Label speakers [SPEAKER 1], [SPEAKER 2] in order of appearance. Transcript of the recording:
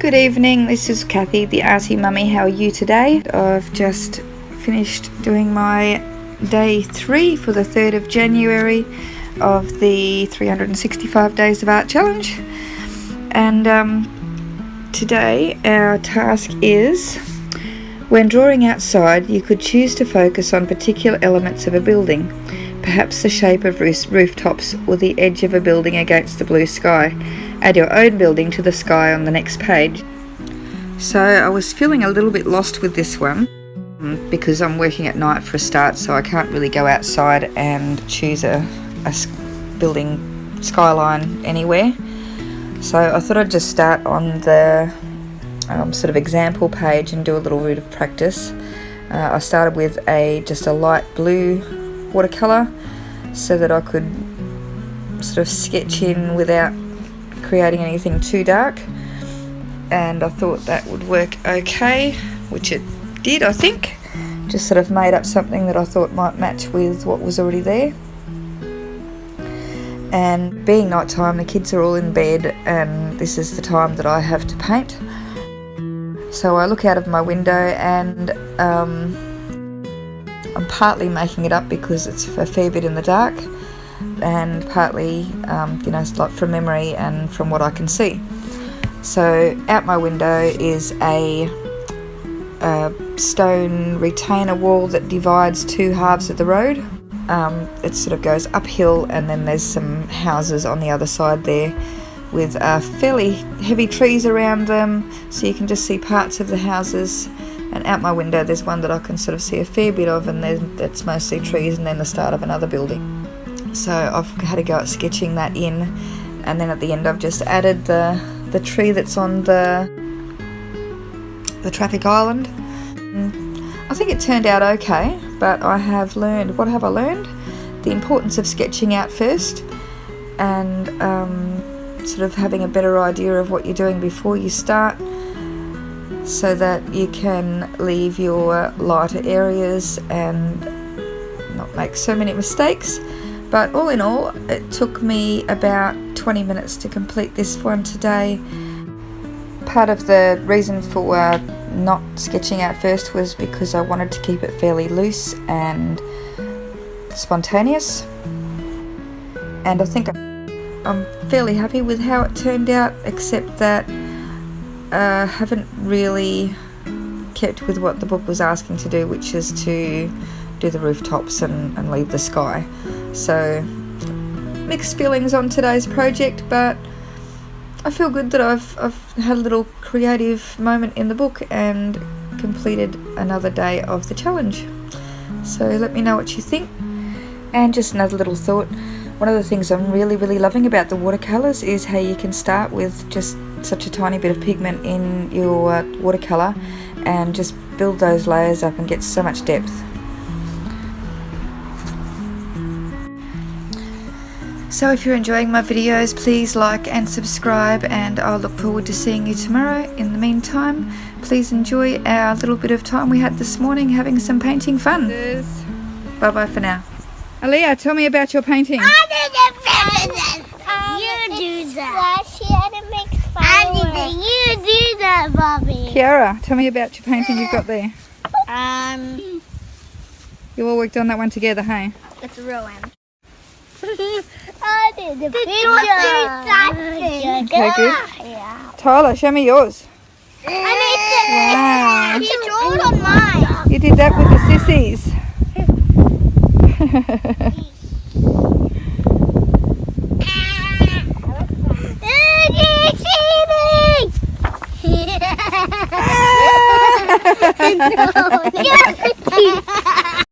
[SPEAKER 1] Good evening, this is Kathy, the arty mummy. How are you today? I've just finished doing my day 3 for the 3rd of January of the 365 Days of Art Challenge. And today our task is, when drawing outside, you could choose to focus on particular elements of a building, perhaps the shape of rooftops or the edge of a building against the blue sky. Add your own building to the sky on the next page. So I was feeling a little bit lost with this one because I'm working at night for a start, so I can't really go outside and choose a building skyline anywhere. So I thought I'd just start on the sort of example page and do a little bit of practice. I started with just a light blue watercolour so that I could sort of sketch in without creating anything too dark, and I thought that would work okay, which it did, I think. Just sort of made up something that I thought might match with what was already there. And being night time, the kids are all in bed and this is the time that I have to paint. So I look out of my window and I'm partly making it up because it's a fair bit in the dark, and partly it's like from memory and from what I can see. So out my window is a stone retainer wall that divides two halves of the road. It sort of goes uphill, and then there's some houses on the other side there with fairly heavy trees around them, so you can just see parts of the houses. And out my window there's one that I can sort of see a fair bit of, and then that's mostly trees, and then the start of another building. So I've had a go at sketching that in, and then at the end I've just added the tree that's on the traffic island. I think it turned out okay, but I have learned, what have I learned? The importance of sketching out first, and sort of having a better idea of what you're doing before you start, so that you can leave your lighter areas and not make so many mistakes. But all in all, it took me about 20 minutes to complete this one today. Part of the reason for not sketching out first was because I wanted to keep it fairly loose and spontaneous. And I think I'm fairly happy with how it turned out, except that I haven't really kept with what the book was asking to do, which is to do the rooftops and leave the sky. So mixed feelings on today's project, but I feel good that I've had a little creative moment in the book and completed another day of the challenge. So let me know what you think. And just another little thought, one of the things I'm really loving about the watercolours is how you can start with just such a tiny bit of pigment in your watercolour and just build those layers up and get so much depth. So if you're enjoying my videos, please like and subscribe, and I'll look forward to seeing you tomorrow. In the meantime, please enjoy our little bit of time we had this morning having some painting fun. Bye bye for now. Aaliyah, tell me about your painting.
[SPEAKER 2] You do that. You do that, Bobby.
[SPEAKER 1] Kiara, tell me about your painting you've got there. You all worked on that one together, hey?
[SPEAKER 2] It's a real one. I did the picture.
[SPEAKER 1] Okay, good.
[SPEAKER 2] Yeah.
[SPEAKER 1] Tyler, show me yours.
[SPEAKER 2] Wow. You drew it on mine.
[SPEAKER 1] You did that with the sissies.
[SPEAKER 2] No,